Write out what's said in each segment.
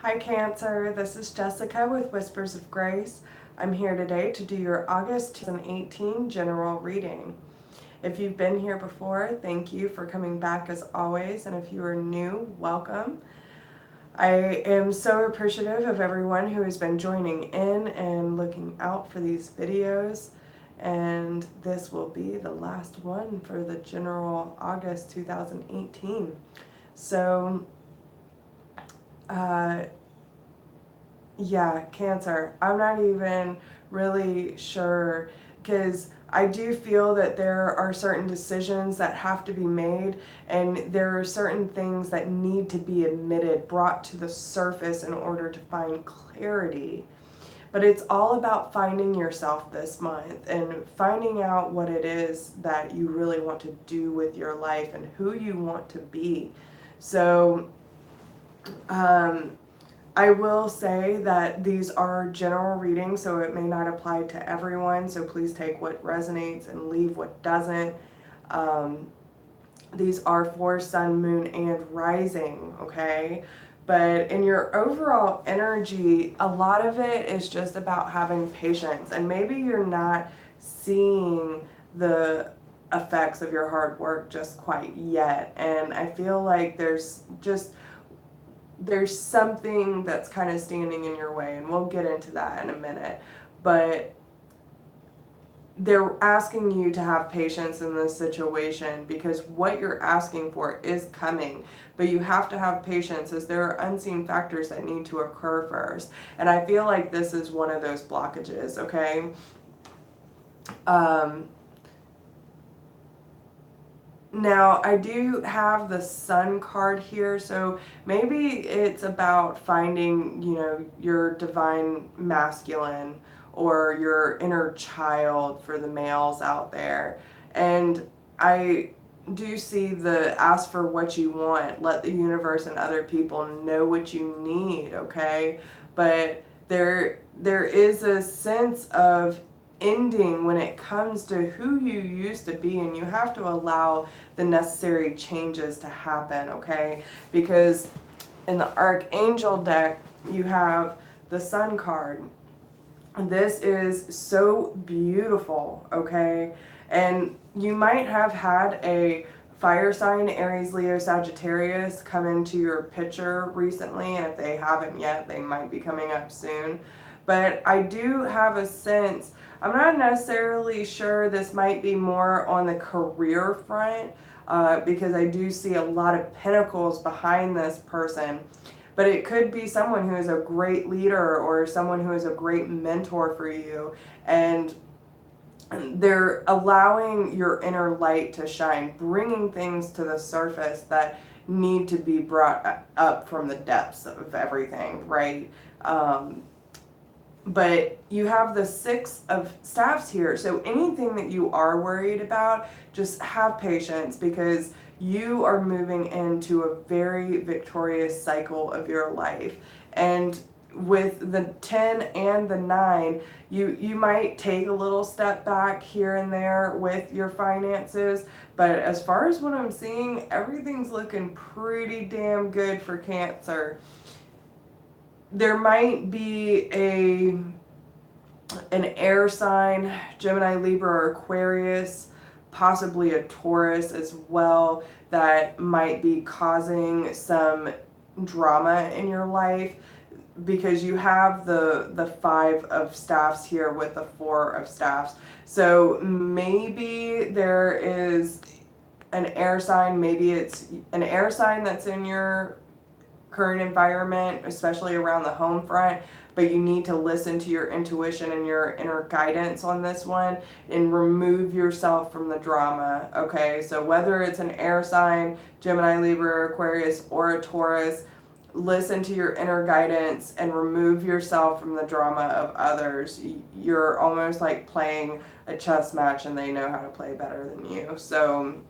Hi Cancer, this is Jessica with Whispers of Grace. I'm here today to do your August 2018 general reading. If you've been here before, thank you for coming back as always, and if you are new, welcome. I am so appreciative of everyone who has been joining in and looking out for these videos, and this will be the last one for the general August 2018. So, yeah, Cancer. I'm not even really sure because I do feel that there are certain decisions that have to be made, and there are certain things that need to be admitted, brought to the surface in order to find clarity. But it's all about finding yourself this month and finding out what it is that you really want to do with your life and who you want to be. So, I will say that these are general readings, so it may not apply to everyone, so please take what resonates and leave what doesn't. These are for sun, moon, and rising, okay? But in your overall energy, a lot of it is just about having patience, and maybe you're not seeing the effects of your hard work just quite yet, and I feel like there's something that's kind of standing in your way, and we'll get into that in a minute. But they're asking you to have patience in this situation because what you're asking for is coming, but you have to have patience as there are unseen factors that need to occur first. And I feel like this is one of those blockages, okay? Now, I do have the Sun card here, so maybe it's about finding, your divine masculine or your inner child for the males out there. And I do see the ask for what you want, let the universe and other people know what you need, okay? But there is a sense of ending when it comes to who you used to be, and you have to allow the necessary changes to happen, okay? Because in the Archangel deck, you have the Sun card. This is so beautiful, okay? And you might have had a fire sign, Aries, Leo, Sagittarius, come into your picture recently, and if they haven't yet, they might be coming up soon. But I do have a sense, I'm not necessarily sure, this might be more on the career front, because I do see a lot of pentacles behind this person. But it could be someone who is a great leader or someone who is a great mentor for you, and they're allowing your inner light to shine, bringing things to the surface that need to be brought up from the depths of everything, right? But you have the Six of Staffs here, so anything that you are worried about, just have patience, because you are moving into a very victorious cycle of your life. And with the 10 and the 9, you might take a little step back here and there with your finances, but as far as what I'm seeing, everything's looking pretty damn good for Cancer. There might be an air sign, Gemini, Libra, or Aquarius, possibly a Taurus as well, that might be causing some drama in your life, because you have the Five of Staffs here with the Four of Staffs. So maybe there is an air sign, maybe it's an air sign that's in your current environment, especially around the home front, but you need to listen to your intuition and your inner guidance on this one and remove yourself from the drama, okay? So whether it's an air sign, Gemini, Libra, Aquarius, or a Taurus, listen to your inner guidance and remove yourself from the drama of others. You're almost like playing a chess match and they know how to play better than you. So,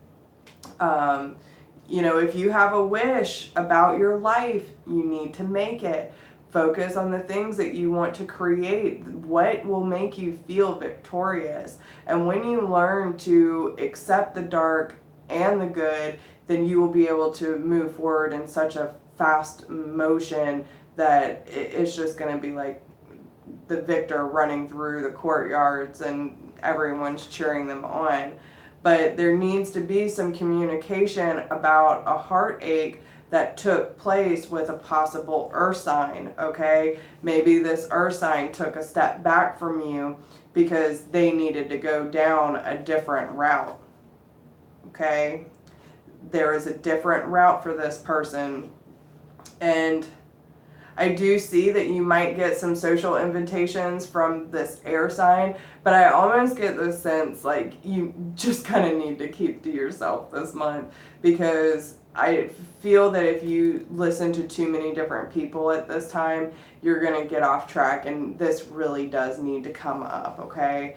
if you have a wish about your life, you need to make it. Focus on the things that you want to create, what will make you feel victorious. And when you learn to accept the dark and the good, then you will be able to move forward in such a fast motion that it's just going to be like the victor running through the courtyards and everyone's cheering them on. But there needs to be some communication about a heartache that took place with a possible earth sign, okay? Maybe this earth sign took a step back from you because they needed to go down a different route, okay? There is a different route for this person. And I do see that you might get some social invitations from this air sign, but I almost get the sense like you just kind of need to keep to yourself this month, because I feel that if you listen to too many different people at this time, you're going to get off track, and this really does need to come up, okay?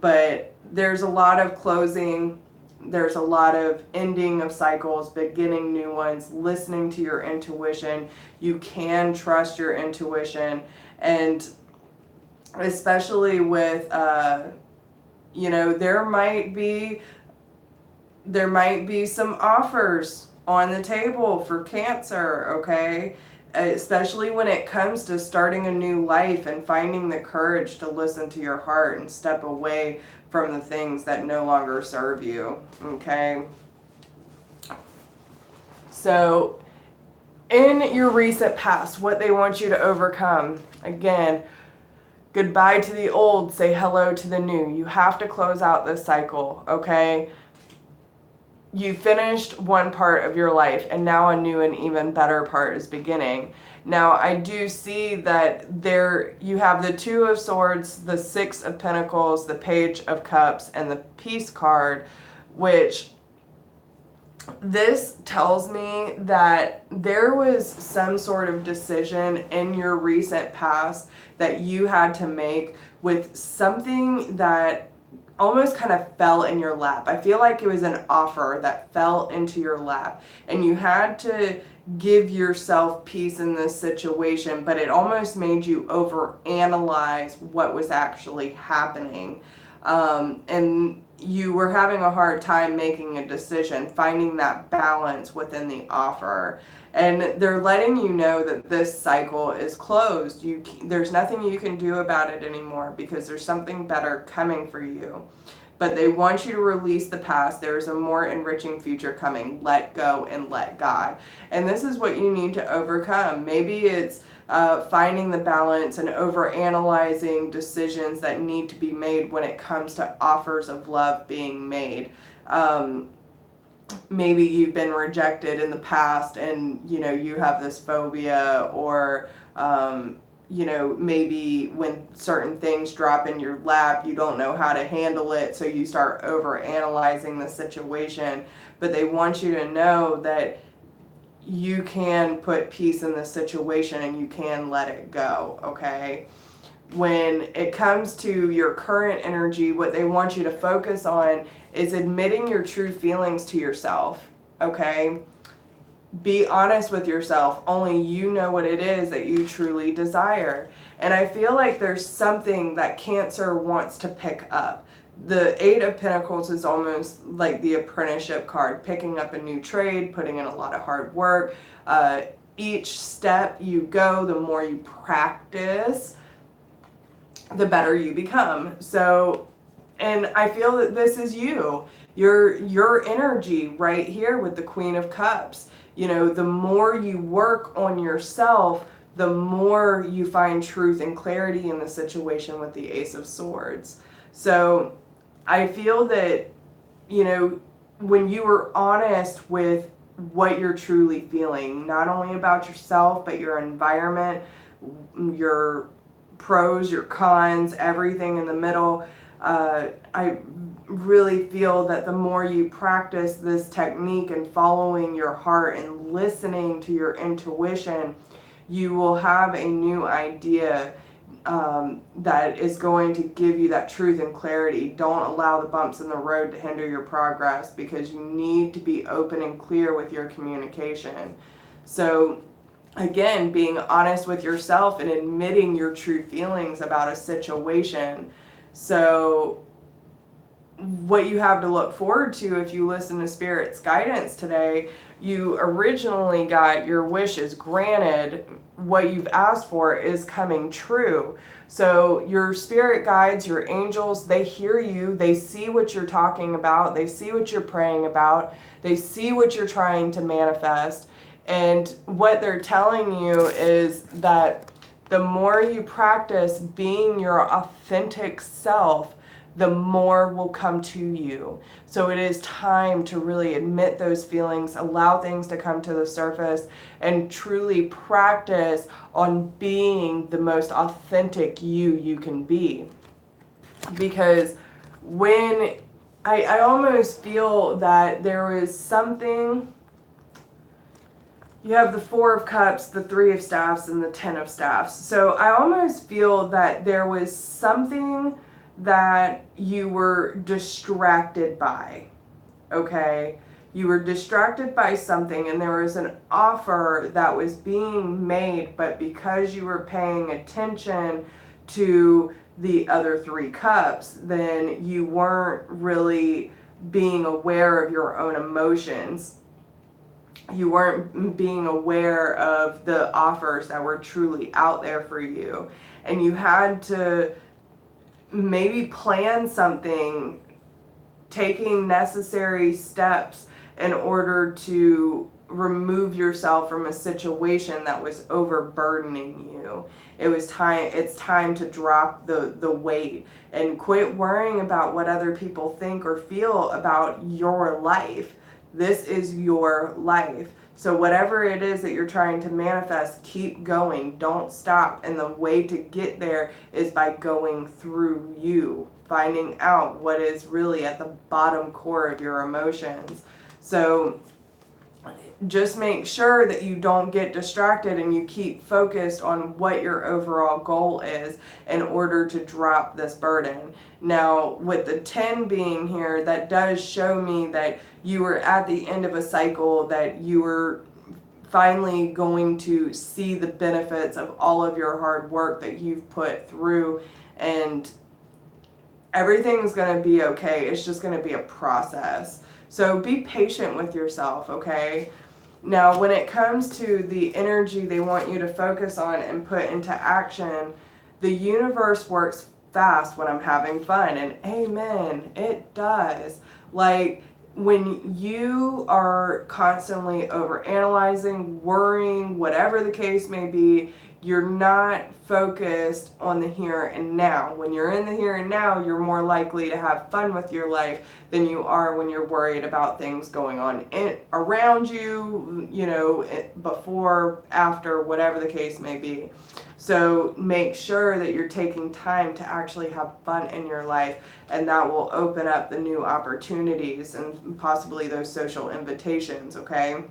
But there's a lot of closing. There's a lot of ending of cycles, beginning new ones, listening to your intuition. You can trust your intuition. And especially with, there might be some offers on the table for Cancer, okay? Especially when it comes to starting a new life and finding the courage to listen to your heart and step away from the things that no longer serve you, okay? So, in your recent past, what they want you to overcome, again, goodbye to the old, say hello to the new. You have to close out this cycle, okay? You finished one part of your life, and now a new and even better part is beginning. Now, I do see that you have the Two of Swords, the Six of Pentacles, the Page of Cups, and the Peace card, which this tells me that there was some sort of decision in your recent past that you had to make with something that almost kind of fell in your lap. I feel like it was an offer that fell into your lap, and you had to give yourself peace in this situation, but it almost made you overanalyze what was actually happening. And you were having a hard time making a decision, finding that balance within the offer. And they're letting you know that this cycle is closed. There's nothing you can do about it anymore, because there's something better coming for you. But they want you to release the past. There is a more enriching future coming. Let go and let God. And this is what you need to overcome. Maybe it's finding the balance and overanalyzing decisions that need to be made when it comes to offers of love being made. Maybe you've been rejected in the past, and you have this phobia, or maybe when certain things drop in your lap, you don't know how to handle it, so you start over analyzing the situation. But they want you to know that you can put peace in the situation and you can let it go, okay? When it comes to your current energy, what they want you to focus on is admitting your true feelings to yourself, okay? Be honest with yourself. Only you know what it is that you truly desire. And I feel like there's something that Cancer wants to pick up. The Eight of Pentacles is almost like the apprenticeship card, picking up a new trade, putting in a lot of hard work. Each step you go, the more you practice, the better you become. So, and I feel that this is your energy right here with the Queen of Cups. The more you work on yourself, the more you find truth and clarity in the situation with the Ace of Swords. So I feel that, when you were honest with what you're truly feeling, not only about yourself, but your environment, your pros, your cons, everything in the middle, I really feel that the more you practice this technique and following your heart and listening to your intuition, you will have a new idea that is going to give you that truth and clarity. Don't allow the bumps in the road to hinder your progress, because you need to be open and clear with your communication. So again, being honest with yourself and admitting your true feelings about a situation. So what you have to look forward to if you listen to Spirit's guidance today, you originally got your wishes granted what you've asked for is coming true. So your spirit guides, your angels, they hear you, they see what you're talking about, they see what you're praying about, they see what you're trying to manifest. And what they're telling you is that the more you practice being your authentic self, the more will come to you. So it is time to really admit those feelings, allow things to come to the surface, and truly practice on being the most authentic you can be. Because when I almost feel that there is something. You have the Four of Cups, the Three of Staffs, and the Ten of Staffs. So I almost feel that there was something that you were distracted by, okay? You were distracted by something, and there was an offer that was being made, but because you were paying attention to the other three cups, then you weren't really being aware of your own emotions. You weren't being aware of the offers that were truly out there for you. And you had to maybe plan something, taking necessary steps in order to remove yourself from a situation that was overburdening you. It's time to drop the weight and quit worrying about what other people think or feel about your life. This is your life. So whatever it is that you're trying to manifest, keep going. Don't stop. And the way to get there is by going through you, finding out what is really at the bottom core of your emotions. So just make sure that you don't get distracted and you keep focused on what your overall goal is in order to drop this burden. Now, with the 10 being here, that does show me that you were at the end of a cycle, that you were finally going to see the benefits of all of your hard work that you've put through, and everything's going to be okay. It's just going to be a process. So be patient with yourself, okay? Now, when it comes to the energy they want you to focus on and put into action, the universe works fast when I'm having fun, and amen, it does. Like, when you are constantly overanalyzing, worrying, whatever the case may be, you're not focused on the here and now. When you're in the here and now, you're more likely to have fun with your life than you are when you're worried about things going on around you, before, after, whatever the case may be. So make sure that you're taking time to actually have fun in your life, and that will open up the new opportunities and possibly those social invitations, okay?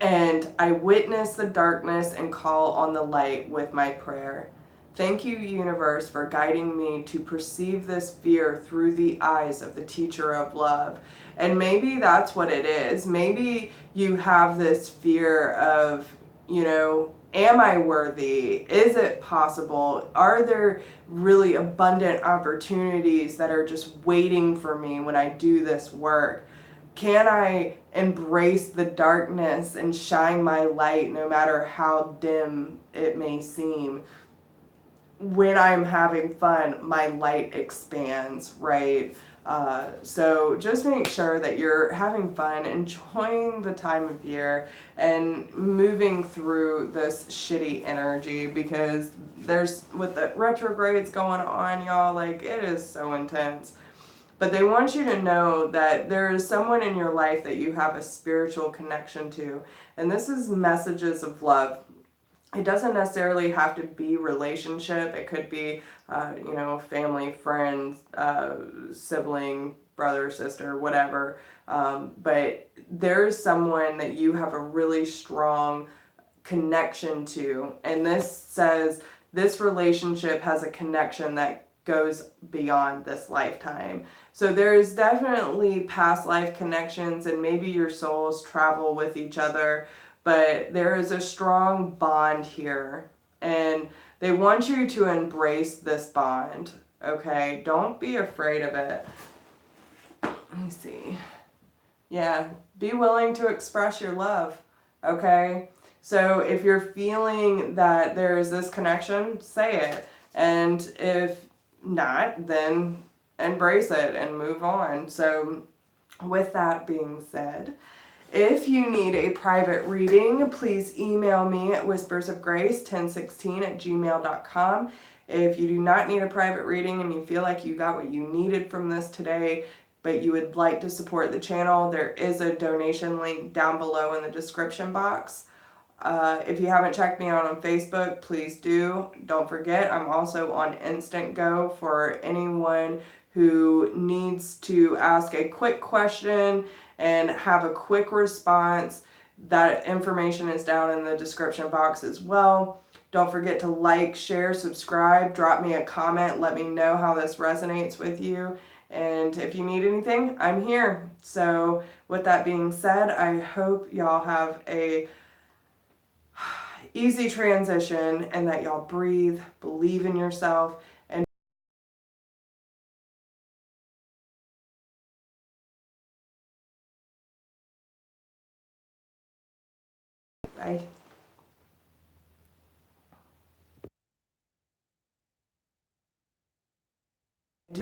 And I witness the darkness and call on the light with my prayer. Thank you, universe, for guiding me to perceive this fear through the eyes of the teacher of love. And maybe that's what it is. Maybe you have this fear of, am I worthy? Is it possible? Are there really abundant opportunities that are just waiting for me when I do this work? Can I embrace the darkness and shine my light no matter how dim it may seem? When I'm having fun, my light expands, right? So just make sure that you're having fun, enjoying the time of year, and moving through this shitty energy, because with the retrogrades going on, y'all, like, it is so intense. But they want you to know that there is someone in your life that you have a spiritual connection to. And this is messages of love. It doesn't necessarily have to be relationship. It could be, family, friend, sibling, brother, sister, whatever. But there's someone that you have a really strong connection to. And this says this relationship has a connection that goes beyond this lifetime. So there's definitely past life connections, and maybe your souls travel with each other, but there is a strong bond here, and they want you to embrace this bond, okay? Don't be afraid of it. Let me see. Yeah, be willing to express your love, okay? So if you're feeling that there is this connection, say it. And if not, then embrace it and move on. So with that being said, if you need a private reading, please email me at whispersofgrace1016@gmail.com. If you do not need a private reading and you feel like you got what you needed from this today, but you would like to support the channel, there is a donation link down below in the description box. If you haven't checked me out on Facebook, please do. Don't forget, I'm also on Instant Go for anyone who needs to ask a quick question and have a quick response. That information is down in the description box as well. Don't forget to like, share, subscribe, drop me a comment, let me know how this resonates with you. And if you need anything, I'm here. So with that being said, I hope y'all have a easy transition and that y'all breathe, believe in yourself, and bye.